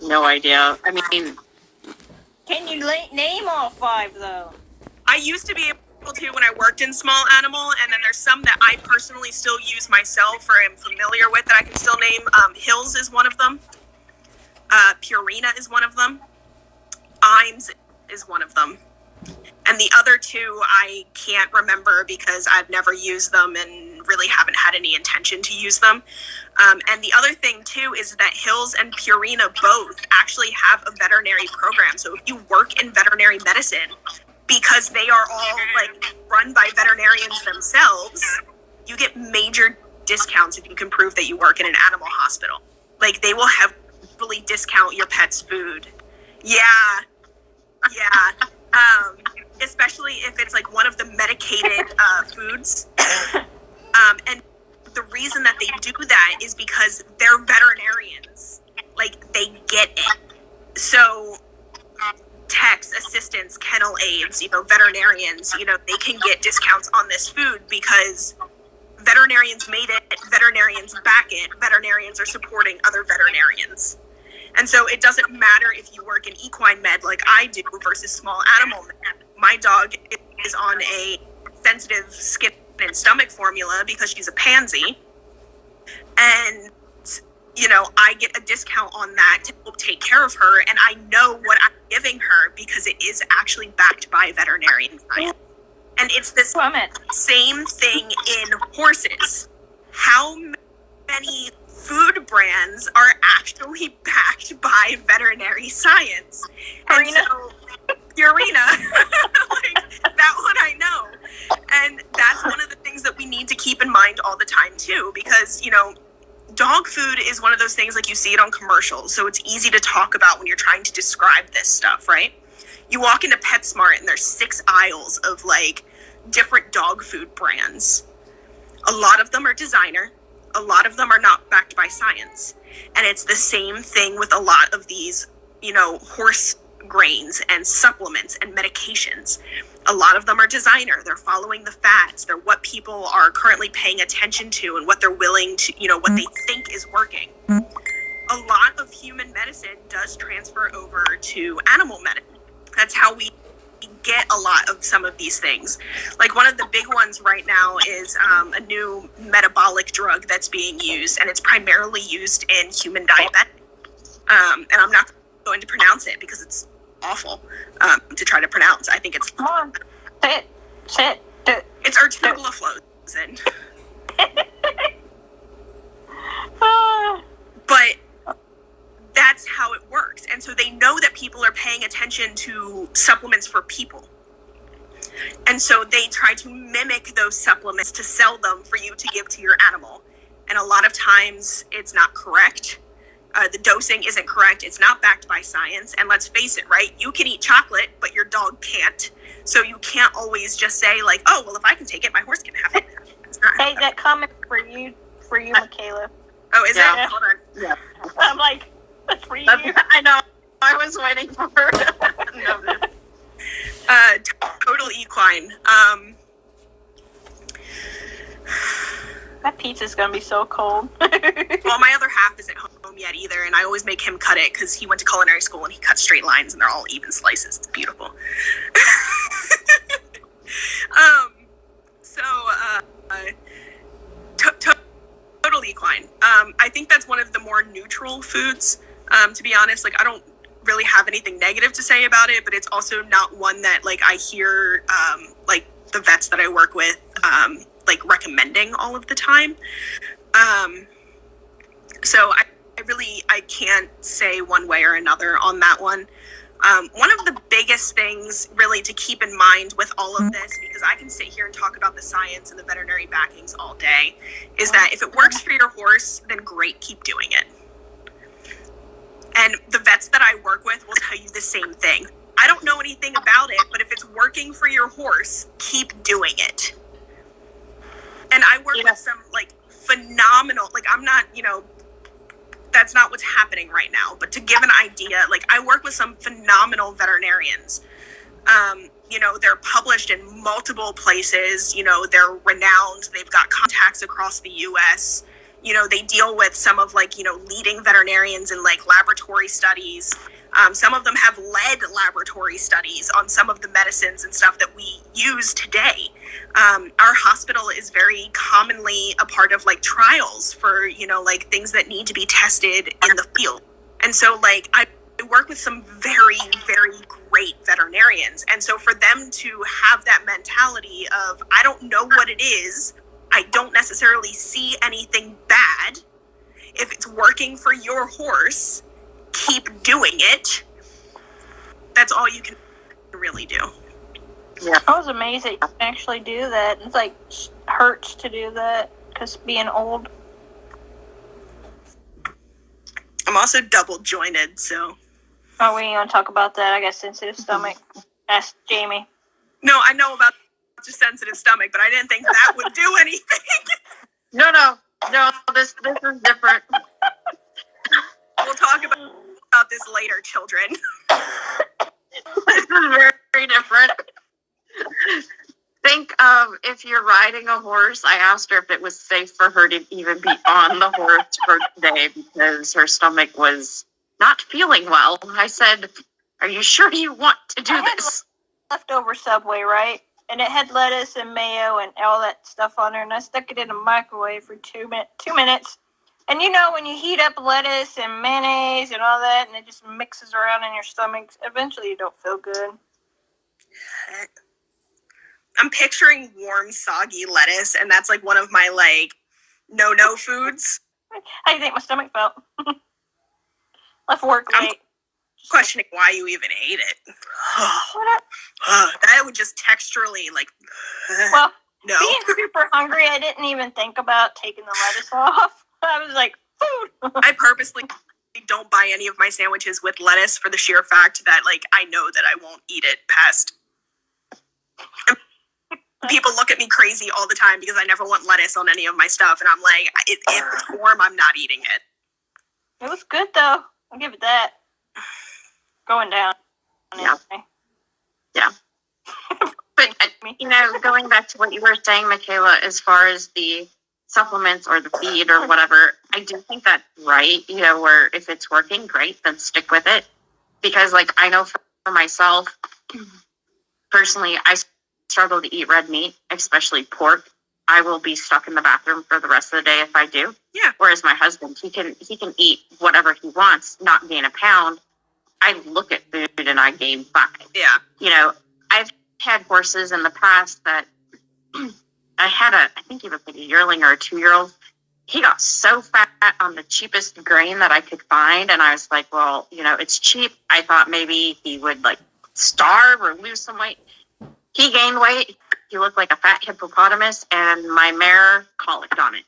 No idea. I mean, Can you name all 5 though? I used to be able to when I worked in small animal, and then there's some that I personally still use myself or am familiar with that I can still name. Hills is one of them. Purina is one of them. Iams is one of them. And the other 2 I can't remember because I've never used them and really haven't had any intention to use them. And the other thing too is that Hills and Purina both actually have a veterinary program. So if you work in veterinary medicine, because they are all like run by veterinarians themselves, you get major discounts if you can prove that you work in an animal hospital. Like they will heavily discount your pet's food. Yeah. Especially if it's like one of the medicated foods. And the reason that they do that is because they're veterinarians. Like they get it. So techs, assistants, kennel aides, veterinarians, they can get discounts on this food because veterinarians made it, veterinarians back it, veterinarians are supporting other veterinarians. And so it doesn't matter if you work in equine med like I do versus small animal med. My dog is on a sensitive skin and stomach formula because she's a pansy. And, I get a discount on that to help take care of her. And I know what I'm giving her because it is actually backed by veterinarian science. And it's the same thing in horses. How many food brands are actually backed by veterinary science? And so, Purina, that one I know. And that's one of the things that we need to keep in mind all the time too, because, dog food is one of those things like you see it on commercials. So it's easy to talk about when you're trying to describe this stuff, right? You walk into PetSmart and there's 6 aisles of like different dog food brands. A lot of them are designer. A lot of them are not backed by science. And it's the same thing with a lot of these, horse grains and supplements and medications. A lot of them are designer. They're following the fads. They're what people are currently paying attention to and what they're willing to, what they think is working. A lot of human medicine does transfer over to animal medicine. That's how we get a lot of some of these things. Like one of the big ones right now is a new metabolic drug that's being used, and it's primarily used in human diabetes. And I'm not going to pronounce it because it's awful to try to pronounce. I think it's... Come on. Say it. It's ertugliflozin. But that's how it works. And so they know that people are paying attention to supplements for people. And so they try to mimic those supplements to sell them for you to give to your animal. And a lot of times it's not correct. The dosing isn't correct. It's not backed by science. And let's face it, right? You can eat chocolate, but your dog can't. So you can't always just say like, oh, well, if I can take it, my horse can have it. Hey, that comment for you, Michaela. Oh, is it? Hold on. Yeah. I'm like, that's for you. I know. I was waiting for her. Total equine. That pizza's gonna be so cold. Well, my other half isn't home yet either, and I always make him cut it because he went to culinary school and he cuts straight lines and they're all even slices. It's beautiful. Total equine. I think that's one of the more neutral foods, to be honest. Like, I don't really have anything negative to say about it, but it's also not one that, like, I hear, like, the vets that I work with, like, recommending all of the time. So I can't say one way or another on that one. One of the biggest things really to keep in mind with all of this, because I can sit here and talk about the science and the veterinary backings all day, is that if it works for your horse, then great, keep doing it. And the vets that I work with will tell you the same thing. I don't know anything about it, but if it's working for your horse, keep doing it. And I work with some, like, phenomenal, like, I'm not, that's not what's happening right now. But to give an idea, like, I work with some phenomenal veterinarians. They're published in multiple places. They're renowned. They've got contacts across the U.S. They deal with some of leading veterinarians in laboratory studies. Some of them have led laboratory studies on some of the medicines and stuff that we use today. Our hospital is very commonly a part of trials for, things that need to be tested in the field. And so I work with some very, very great veterinarians. And so for them to have that mentality of, I don't know what it is, I don't necessarily see anything bad. If it's working for your horse, keep doing it. That's all you can really do. Yeah. I was amazed that you can actually do that. It's hurts to do that because being old. I'm also double jointed, so. Oh, we ain't gonna talk about that. I got sensitive stomach. Ask Jamie. No, I know about the sensitive stomach, but I didn't think that would do anything. No, this is different. We'll talk about this later, children. This is very, very different. Think of if you're riding a horse. I asked her if it was safe for her to even be on the horse for today because her stomach was not feeling well. I said, "Are you sure you want to do this?" Leftover Subway, right? And it had lettuce and mayo and all that stuff on there, and I stuck it in a microwave for 2 minutes. And when you heat up lettuce and mayonnaise and all that, and it just mixes around in your stomach, eventually you don't feel good. I'm picturing warm, soggy lettuce, and that's one of my no foods. How do you think my stomach felt? Left work late. I'm questioning why you even ate it. That would just texturally well, no. Being super hungry, I didn't even think about taking the lettuce off. I was like, food. I purposely don't buy any of my sandwiches with lettuce for the sheer fact that I know that I won't eat it past. People look at me crazy all the time because I never want lettuce on any of my stuff, and I'm like, if it's warm, I'm not eating it. It was good though. I'll give it that. Going down. Yeah. But, going back to what you were saying, Michaela, as far as the supplements or the feed or whatever, I do think that's right. Where if it's working, great, then stick with it. Because, I know for myself, personally, I struggle to eat red meat, especially pork. I will be stuck in the bathroom for the rest of the day if I do. Yeah. Whereas my husband, he can eat whatever he wants, not gain a pound. I look at food and I gain 5. Yeah. I've had horses in the past that I think he was a yearling or a 2-year-old. He got so fat on the cheapest grain that I could find. And I was like, well, it's cheap. I thought maybe he would starve or lose some weight. He gained weight. He looked like a fat hippopotamus, and my mare colicked on it.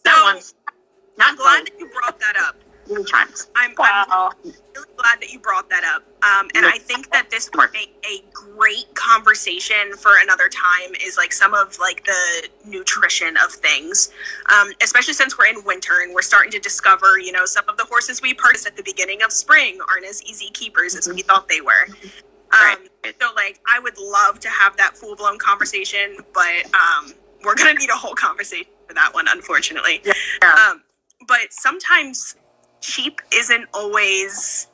I'm glad that you brought that up. 3 times. I'm really glad that you brought that up. And I think that this would make a great conversation for another time is some of the nutrition of things. Especially since we're in winter and we're starting to discover, some of the horses we purchased at the beginning of spring aren't as easy keepers as we thought they were. So I would love to have that full blown conversation, but we're going to need a whole conversation for that one, unfortunately. Yeah. But sometimes cheap isn't always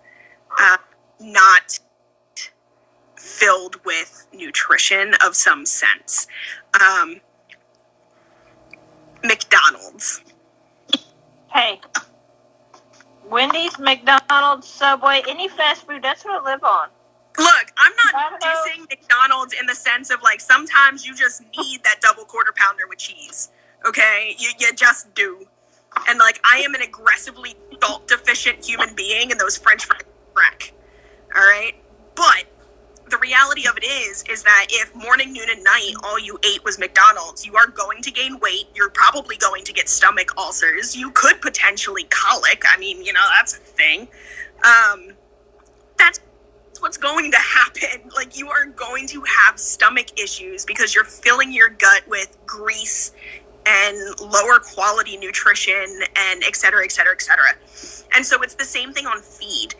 not filled with nutrition of some sense. McDonald's. Hey. Wendy's, McDonald's, Subway, any fast food, that's what I live on. Look, I'm not dissing McDonald's in the sense of sometimes you just need that double quarter pounder with cheese. Okay? You just do. And I am an aggressively salt deficient human being, and those French fries crack. All right? But the reality of it is that if morning, noon, and night all you ate was McDonald's, you are going to gain weight. You're probably going to get stomach ulcers. You could potentially colic. I mean, that's a thing. That's what's going to happen. You are going to have stomach issues because you're filling your gut with grease and lower quality nutrition and et cetera, et cetera, et cetera. And so it's the same thing on feed.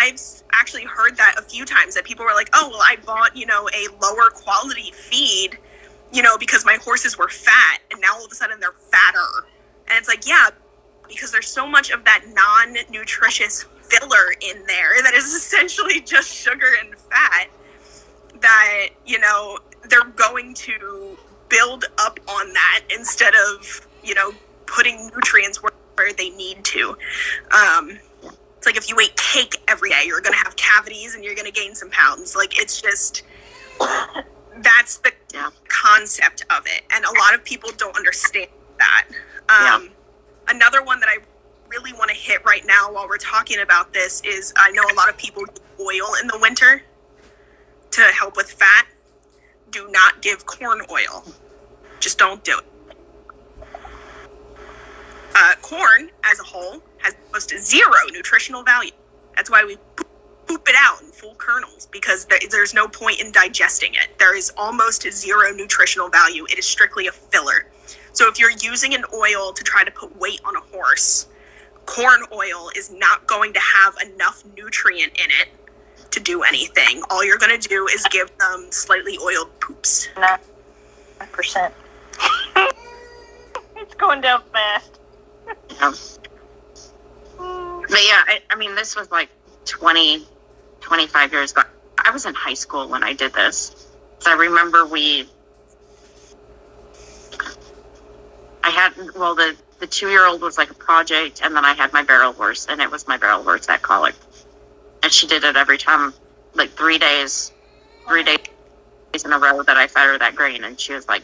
I've actually heard that a few times that people were like, oh, well, I bought, a lower quality feed, because my horses were fat and now all of a sudden they're fatter. And it's like, yeah, because there's so much of that non-nutritious filler in there that is essentially just sugar and fat that, you know, they're going to build up on that instead of, you know, putting nutrients where they need to. It's like if you ate cake every day, you're going to have cavities and you're going to gain some pounds. Like, it's just, that's the concept of it. And a lot of people don't understand that. Another one that I really want to hit right now while we're talking about this is, I know a lot of people use oil in the winter to help with fat. Do not give corn oil. Just don't do it. Corn as a whole has almost zero nutritional value. That's why we poop it out in full kernels, because there's no point in digesting it. There is almost zero nutritional value. It is strictly a filler. So if you're using an oil to try to put weight on a horse, corn oil is not going to have enough nutrient in it to do anything. All you're going to do is give them slightly oiled poops. 9%. It's going down fast. Yeah. But yeah, I mean, this was like 25 years ago. I was in high school when I did this. So I remember the 2-year-old was like a project, and then I had my barrel horse, and it was my barrel horse that colic. And she did it every time, like 3 days in a row that I fed her that grain. And she was like,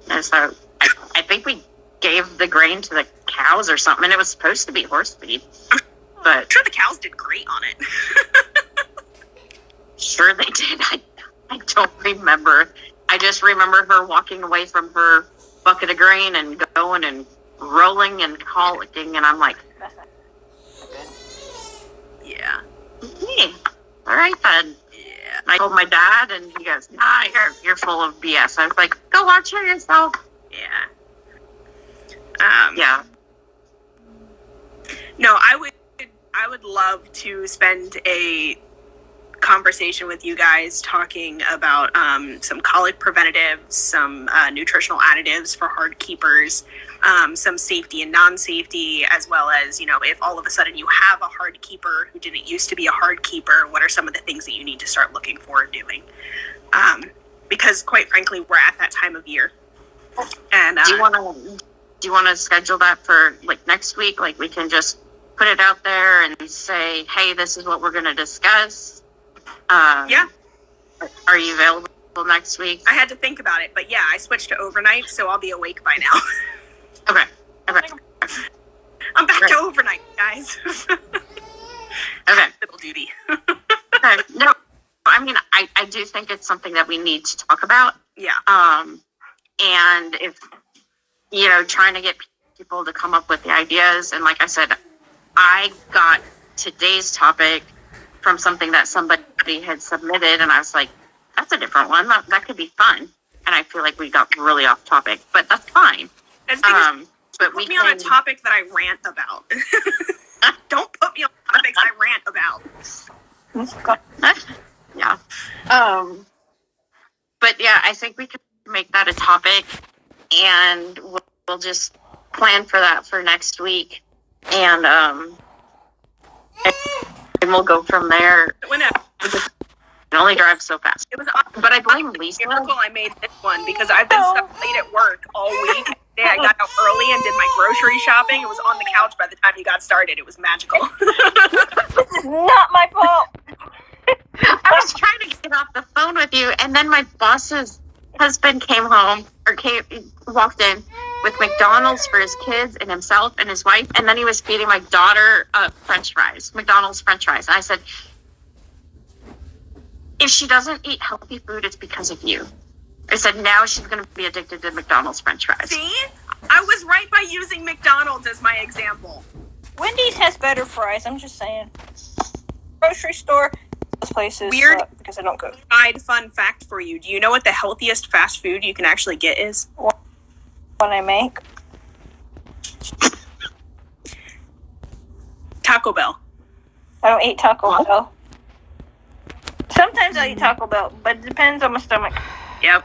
and so I think we gave the grain to the cows or something, and it was supposed to be horse feed. But I'm sure the cows did great on it. Sure they did. I don't remember. I just remember her walking away from her bucket of grain and going and rolling and colicking, and I'm like, yeah. hey, all right then. Yeah. And I told my dad, and he goes, nah, you're full of BS. I was like, go watch her yourself. Yeah. Yeah. No, I would love to spend a conversation with you guys talking about some colic preventatives, some nutritional additives for hard keepers, some safety and non-safety, as well as, you know, if all of a sudden you have a hard keeper who didn't used to be a hard keeper, what are some of the things that you need to start looking for doing? Because quite frankly, we're at that time of year. And Do you want to schedule that for like next week? Like we can just put it out there and say, hey, this is what we're going to discuss. Yeah. Are you available next week? I had to think about it, but yeah, I switched to overnight, so I'll be awake by now. Okay. I'm back Great. to overnight, guys. Okay. Little duty. Okay. No, I mean, I do think it's something that we need to talk about. Yeah. And if, you know, trying to get people to come up with the ideas. And like I said, I got today's topic from something that somebody had submitted, and I was like, that's a different one. That could be fun. And I feel like we got really off topic, but that's fine. That's because But put me on a topic that I rant about. Don't put me on topics I rant about. Yeah. But yeah, I think we could make that a topic, and we'll just plan for that for next week, and we'll go from there. Whenever. It only drives so fast. It was But I blame Lisa. miracle I made this one because I've been stuck late at work all week. Today I got out early and did my grocery shopping. It was on the couch by the time you got started. It was magical. This is not my fault. I was trying to get off the phone with you, and then my boss's husband walked in with McDonald's for his kids and himself and his wife, and then he was feeding my daughter French fries, McDonald's French fries. And I said, if she doesn't eat healthy food, it's because of you. I said, now she's going to be addicted to McDonald's French fries. See? I was right by using McDonald's as my example. Wendy's has better fries. I'm just saying. Grocery store, those places Weird. suck because I don't go. Fun fact for you. Do you know what the healthiest fast food you can actually get is? When I make. Taco Bell. I don't eat Taco Bell. Sometimes I eat Taco Bell, but it depends on my stomach. Yep.